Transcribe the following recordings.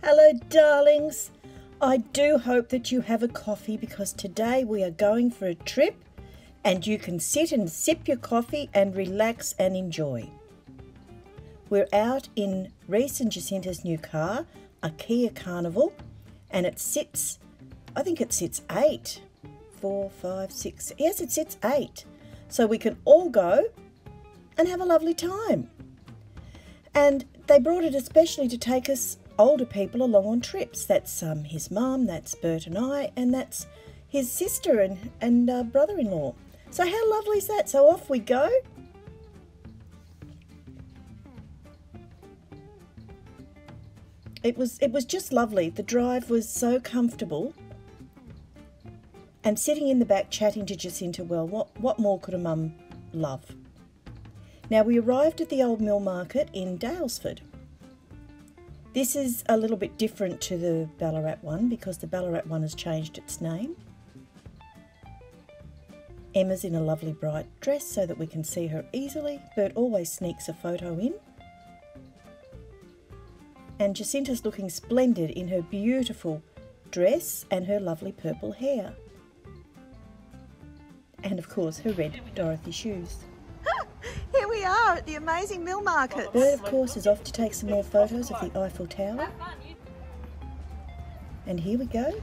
Hello, darlings. I do hope that you have a coffee because today we are going for a trip and you can sit and sip your coffee and relax and enjoy. We're out in Rhys and Jacinta's new car, a Kia Carnival, and it sits, I think it sits 8. 4, 5, 6, yes, it sits 8. So we can all go and have a lovely time. And they brought it especially to take us older people along on trips. That's his mum, that's Bert and I, and that's his sister and brother-in-law. So how lovely is that? So off we go. It was just lovely. The drive was so comfortable. And sitting in the back chatting to Jacinta, well, what more could a mum love? Now we arrived at the old Mill Market in Daylesford. This is a little bit different to the Ballarat one because the Ballarat one has changed its name. Emma's in a lovely bright dress so that we can see her easily. Bert always sneaks a photo in. And Jacinta's looking splendid in her beautiful dress and her lovely purple hair. And of course her red Dorothy shoes. Here we are at the amazing Mill Market. Bert, of course, is off to take some more photos of the Eiffel Tower. And here we go.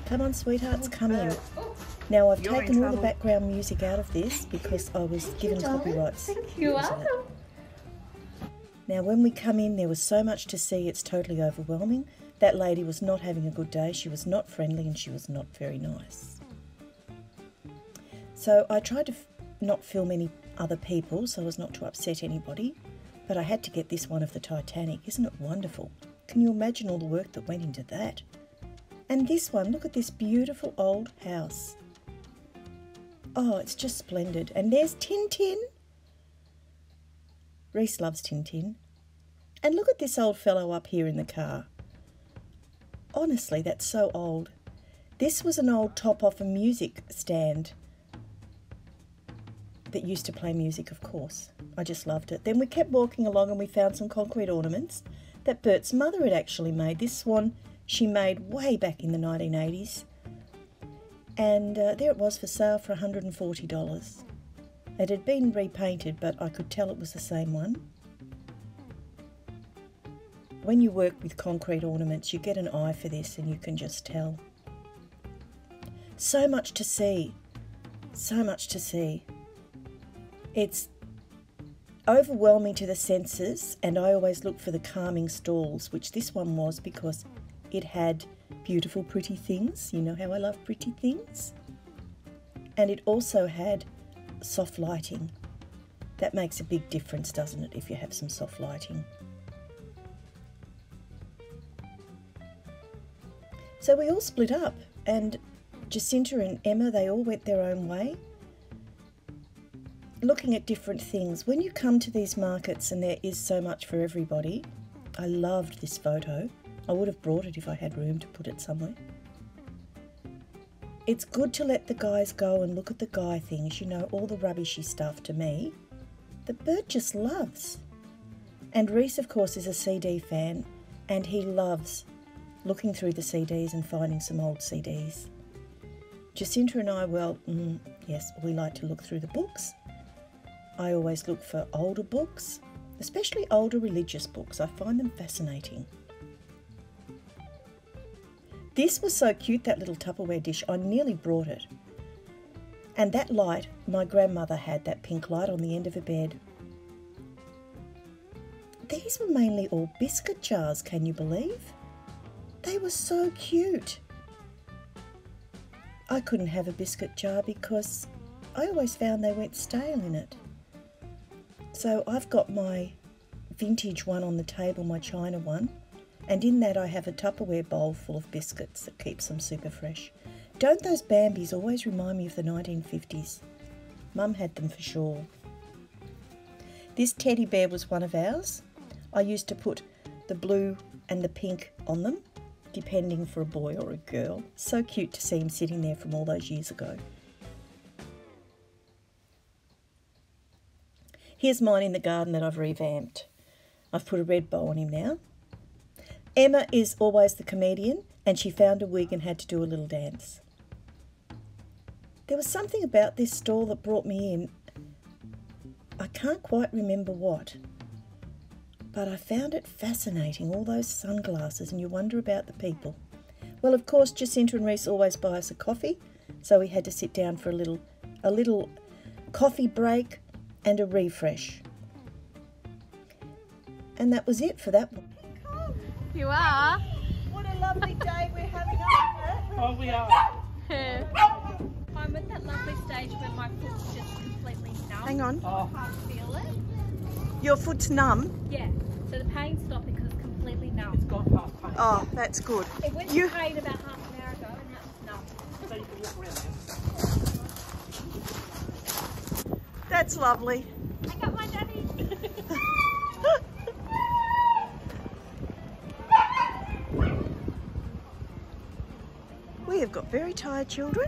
Come on, sweethearts, come in. Now, I've taken all the background music out of this because I was given copyrights. You're welcome. Now, when we come in, there was so much to see, it's totally overwhelming. That lady was not having a good day. She was not friendly and she was not very nice. So I tried to not film any other people so as not to upset anybody, but I had to get this one of the Titanic. Isn't it wonderful? Can you imagine all the work that went into that? And this one, look at this beautiful old house. Oh, it's just splendid. And there's Tintin. Rhys loves Tintin. And look at this old fellow up here in the car. Honestly, that's so old. This was an old top off a music stand that used to play music, of course. I just loved it. Then we kept walking along and we found some concrete ornaments that Bert's mother had actually made. This swan she made way back in the 1980s. And there it was for sale for $140. It had been repainted, but I could tell it was the same one. When you work with concrete ornaments, you get an eye for this and you can just tell. So much to see. So much to see. It's overwhelming to the senses, and I always look for the calming stalls, which this one was because it had beautiful, pretty things. You know how I love pretty things. And it also had soft lighting. That makes a big difference, doesn't it, if you have some soft lighting. So we all split up, and Jacinta and Emma, they all went their own way, looking at different things. When you come to these markets and there is so much for everybody, I loved this photo. I would have brought it if I had room to put it somewhere. It's good to let the guys go and look at the guy things, you know, all the rubbishy stuff to me that Bert just loves. And Rhys, of course, is a CD fan and he loves looking through the CDs and finding some old CDs. Jacinta and I, well, yes, we like to look through the books. I always look for older books, especially older religious books. I find them fascinating. This was so cute, that little Tupperware dish. I nearly brought it. And that light, my grandmother had that pink light on the end of her bed. These were mainly all biscuit jars, can you believe? They were so cute. I couldn't have a biscuit jar because I always found they went stale in it. So I've got my vintage one on the table, my China one, and in that I have a Tupperware bowl full of biscuits that keeps them super fresh. Don't those Bambis always remind me of the 1950s? Mum had them for sure. This teddy bear was one of ours. I used to put the blue and the pink on them, depending for a boy or a girl. So cute to see him sitting there from all those years ago. Here's mine in the garden that I've revamped. I've put a red bow on him now. Emma is always the comedian, and she found a wig and had to do a little dance. There was something about this stall that brought me in. I can't quite remember what, but I found it fascinating, all those sunglasses, and you wonder about the people. Well, of course, Jacinta and Rhys always buy us a coffee, so we had to sit down for a little coffee break and a refresh. And that was it for that one. You are? What a lovely day we're having up. Oh, we are. I'm at that lovely stage where my foot's just completely numb. Hang on. Oh. I can't feel it. Your foot's numb? Yeah. So the pain's stopping because it's completely numb. It's gone past pain. Oh, that's good. It went to pain about half an hour ago and now it's numb. So you can walk around now. That's lovely. I got my daddy. We have got very tired children.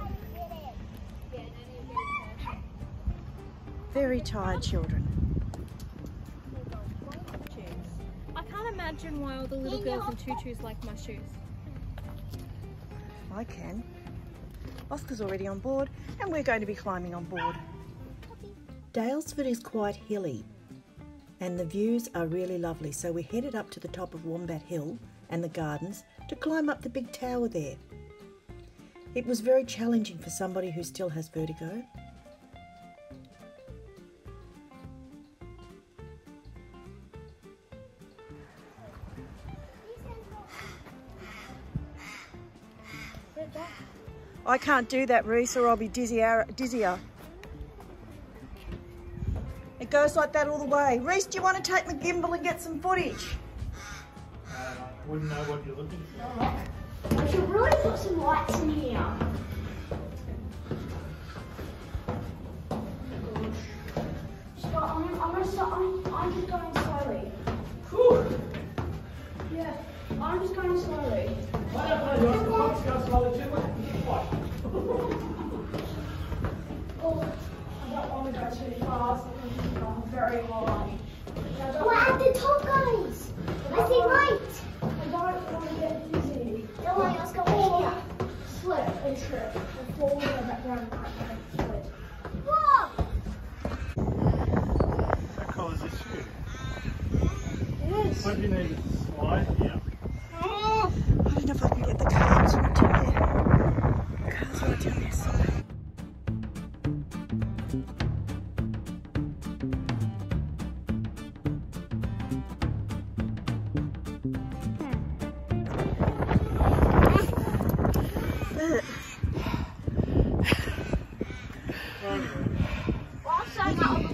Very tired children. I can't imagine why all the little girls in tutus like my shoes. I can. Oscar's already on board and we're going to be climbing on board. Daylesford is quite hilly and the views are really lovely, so we headed up to the top of Wombat Hill and the gardens to climb up the big tower there. It was very challenging for somebody who still has vertigo. I can't do that, Rhys, or I'll be dizzier. It goes like that all the way. Rhys, do you want to take the gimbal and get some footage? Wouldn't know what you're looking for. I should really put some lights in here. Scott, I'm just going slowly. Whew. Yeah, I'm just going slowly. I don't know, Ross, the box goes slowly too. What? Oh, I don't want to go too fast. I'm very high. We're at the top, guys. I see light. I don't want to get dizzy. Don't worry, let's go here. Slip and trip and fall in the background and slip. Whoa! What colour is this shoe? Yes. What do you need to slide here? I don't know if I can get the cars right down there. The cars right down there. Sorry.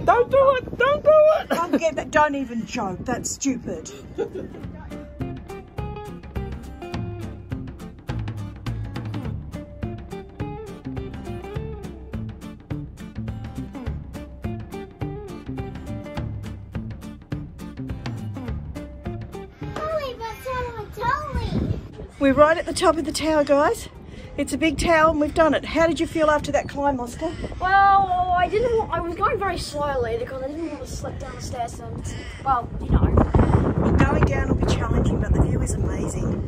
Don't do it! Don't do it! Don't even joke. That's stupid. We're right at the top of the tower, guys. It's a big tower and we've done it. How did you feel after that climb, Oscar? Well, I was going very slowly because I didn't want to slip down the stairs and, well, you know. Well, going down will be challenging, but the view is amazing.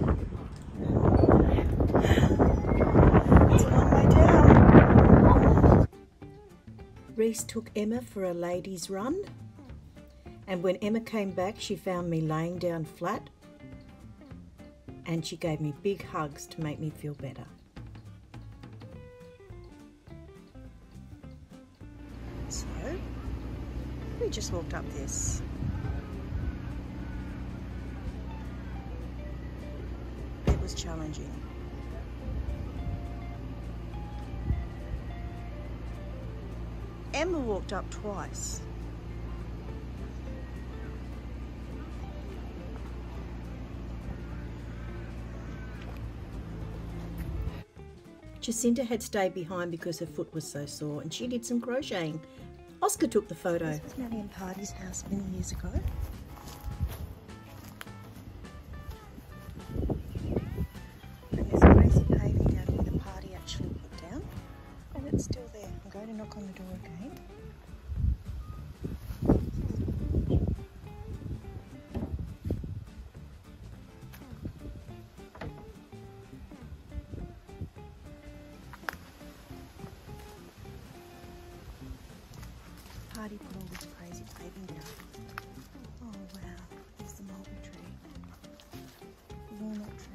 It's a long way down. Rhys took Emma for a ladies' run, and when Emma came back she found me laying down flat and she gave me big hugs to make me feel better. So, we just walked up this. It was challenging. Emma walked up twice. Jacinta had stayed behind because her foot was so sore and she did some crocheting. Oscar took the photo. This was Nanny and Party's house many years ago. And there's a crazy paving down here the party actually put down. And it's still there. I'm going to knock on the door again. party put all this crazy paving down. Oh wow, there's the mulberry tree, the walnut tree.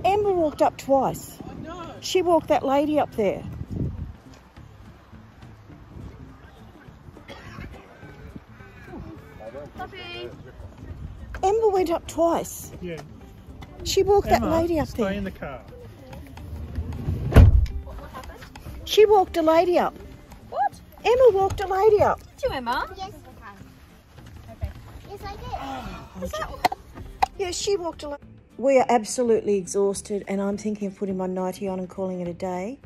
Amber walked up twice. She walked that lady up there. Amber went up twice. Yeah. She walked Emma, that lady up stay there. in the car. What happened? She walked a lady up. What? Emma walked a lady up. Did you, Emma? Yes, Okay. yes, I did. Yeah, she walked a lady. We are absolutely exhausted and I'm thinking of putting my nightie on and calling it a day.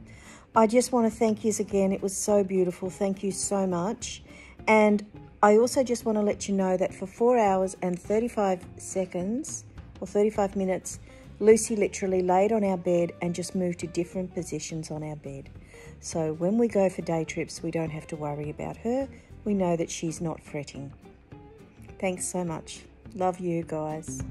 I just want to thank you again. It was so beautiful. Thank you so much. And I also just want to let you know that for 4 hours and 35 seconds or 35 minutes, Lucy literally laid on our bed and just moved to different positions on our bed. So when we go for day trips, we don't have to worry about her. We know that she's not fretting. Thanks so much. Love you guys.